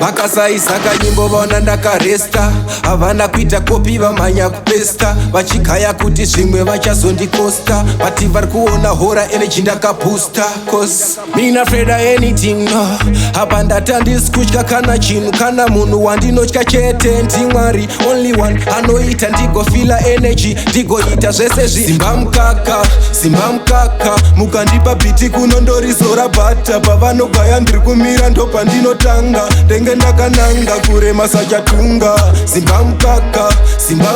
vakasaisaka nyimbo vaona ndakaresta havana kuita kopi vamhanya kupesta vachigaya kuti zvimwe vachazondikosta vati vari kuona hora energy ndakabusta cause mina afraid of anything no apa ndatandisi kutya kana chinhu kana munhu wandinotya chete ndimwari only one anoita ndigofila energy ndigoita zvese simba mukaka mukandipa biti kunondorizora bhata pavanogaya ndiri kumira ndopa ndinotanga ndenge ndakananga kurema sachatunga simba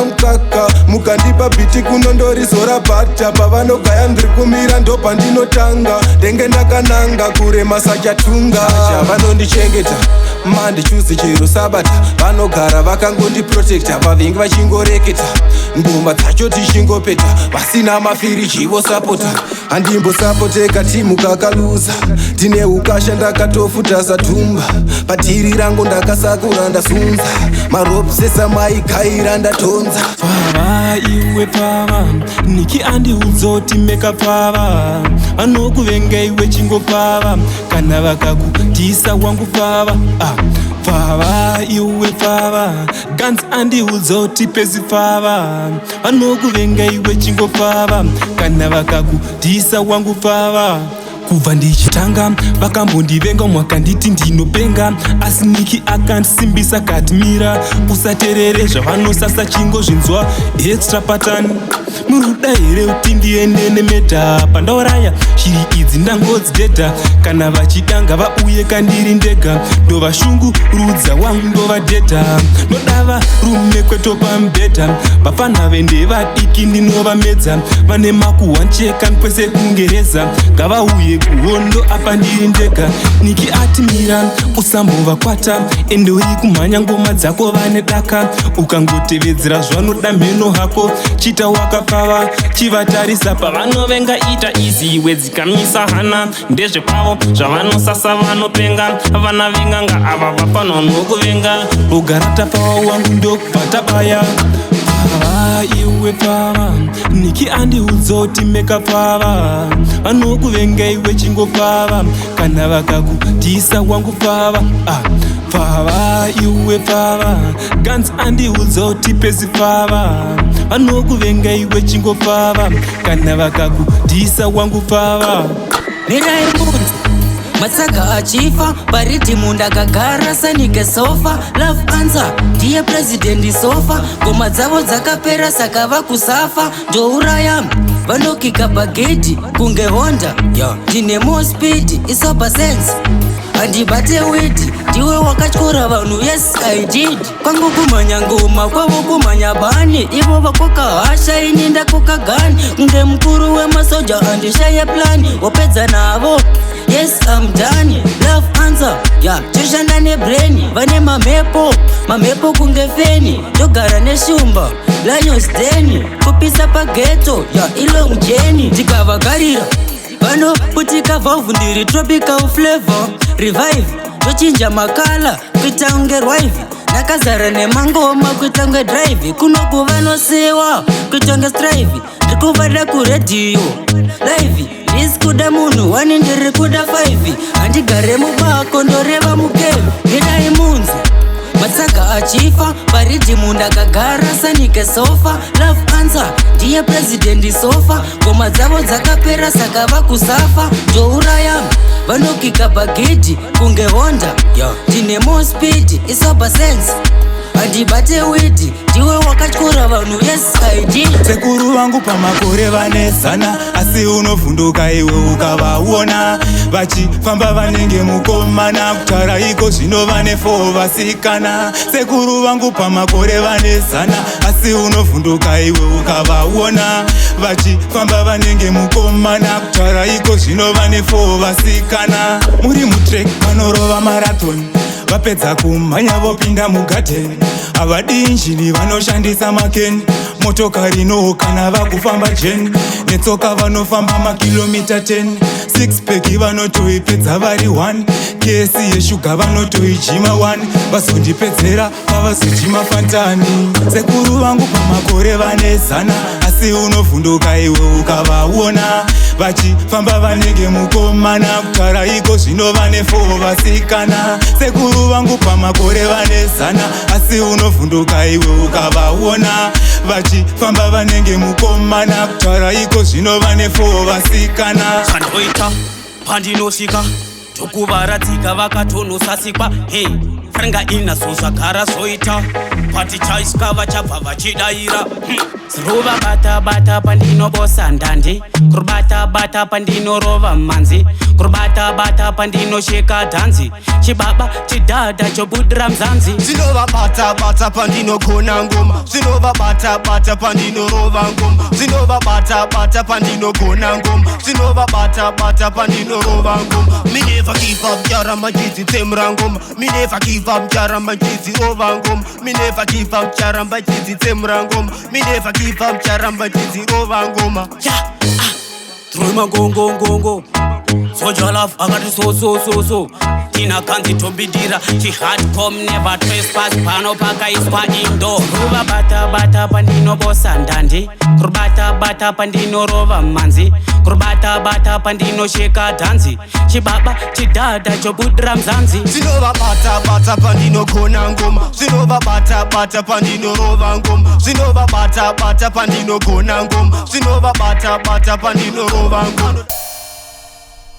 mukaka mukandipa biti kunondorizora bhata pavanogaya ndiri kumira ndopa ndinotanga ndenge ndakananga kurema sachatunga vanondichengeta mandichuzi chero sabata vanogara vakangondiprotekta vavengi vachingoreketa ngoma dzacho tichingopeta vasina mafiriji vosapota handimbosapoteka timu kakaluza tine ukasha ndakatofuta satumba patiri rangu ndakasakura ndasunza maropsesa maikaira ndatonza pava iwe pava niki andiudzoti meka pava vanokuvenga iwe chingopava kana vakakutisa wangu pava pava iwe pava gans andiudzoti pesi pava vanokuvenga iwe chingopava kana vakakutisa wangu pava kubva ndichitanga vakambondivenga mwakanditi ndinopenga asi niki akandisimbisa katimira usaterere zvavanosasa chingo zvinzwa extra patani muruda here kuti ndiende nemedha pandauraya shiri idzi ndangodzidhedha kana vachidanga vauye kandiri ndega ndovashungurudza wangu ndovadhedha nodava rume kwetopa mubhedha vafanhave ndevadiki ndinovamedza vane makuhwancheka kwese kungereza ngavauye kuhondo apa ndiri ndega niki atimira usambovakwata ende uri kumhanya ngoma dzako vane daka ukangotevedzera zvanoda mheno hako chita wakapfava chivatarisa pavanovenga ita iziwe dzikamisa hana ndezvepavo zvavanosasa vanopenga vana venganga ava vafanwa nokuvenga ugarata pava wangu ndokubvatabaya pava iwe pava niki andiudzoti meka pava vanokuvenga iwe chingopava kana vakakutisa wangu pava pava iwe pava gans andiudzoti pesi pava vanokuvenga iwe chingopava kana vakakutisa wangu pava miraimbudzi matsaga achifa paridhimu ndakagara sanike sofa love answer ndiye prezidendi sofa ngoma dzavo dzakapera saka vakusafa ndouraya vanokika bagedhi kunge honda ndine more speed isober sense handibate widi ndiwe wakatyora vanhu yes I did kwangu kumhanya ngoma kwavo kumhanya bani ivo vakoka hasha ini ndakoka gani kunge mukuru wemasoja andishaye plani wopedza navo yes I'm done love answer toshanda nebrain vane mamhepo kunge feni togara neshumba lions deni kupisa pageto ilong jeni ndikavagarira vanoputika valve ndiri tropical flavor revive tochinja makala kuita unge rwive nakazara nemangoma kuita unge drive kunoku vanosiwa kuita unge strive ndikuvada kuredhiyo live ndisikuda munhu 1 ndiri kuda 5 handigare mubako ndoreva mukevi ndidai munzi matsaga achifa paridhimu ndakagara sanike sofa love answer ndiye prezidendi sofa ngoma dzavo dzakapera saka vakusafa ndouraya vanokika bagedhi kunge honda ndine more speed isober sense handibate widi ndiwe wakatyora vanhu yes I did sekuru vangu pamakore vanezana asi unovhunduka iwe ukavaona vachifamba vanenge mukomana kutara iko zvino vane 4 vasikana sekuru vangu pamakore vanezana asi unovhunduka iwe ukavaona vachifamba vanenge mukomana kutara iko zvino vane 4 vasikana muri mutrek vanorova marathon vapedza kumhanya vopinda mugadheni havadi injini vanoshandisa makeni motokari no kana vakufamba jeni netsoka vanofamba makilomita 10 6pack vanotoipedza vari 1 kesi yeshuga vanotoijima 1 vazondipedzera pavazojima fantani sekuru vangu pamakore vanezana asi unovhunduka iwe ukavaona vachifamba vanenge mukomana kutara iko zvino vane 4 vasikana sekuru vangu pamakore vane 100 asi unovhunduka iwe ukavaona vachifamba vanenge mukomana kutara iko zvino vane 4 vasikana chandoita pandinosvika tokuvaradzika vakatonosasikwa hey frenga ina zvozvagara zoita pati chaisika vachabva vachidaira zirova bata pandinobosa ndandi kurubata pandinorova manzi kurubata pandinosheka dhanzi chibaba chidhadha chobudira mzanzi zvinova bata pandinogona ngoma zvinova bata pandinorova ngoma zvinova bata pandinogona ngoma zvinova bata pandinorova ngoma me never give up charamba chidzitsemura ngoma me never give up charamba chidzirova ngoma me never give up charamba chidzitsemura ngoma me never give up charamba chidzirova ngoma Truma gongo Soja love akati so Tina kanzi tombidira Chi hardcom never trespass Pano pakaiswa indo Ruba bata pandino bosa ndandi Kurbata pandino rova manzi Kurbata pandino sheka dhanzi Chibaba chidada chobudra mzanzi zvinova bata pandino gona ngoma zvinova bata pandino rova ngoma zvinova bata pandino gona ngoma zvinova bata pandino rova ngoma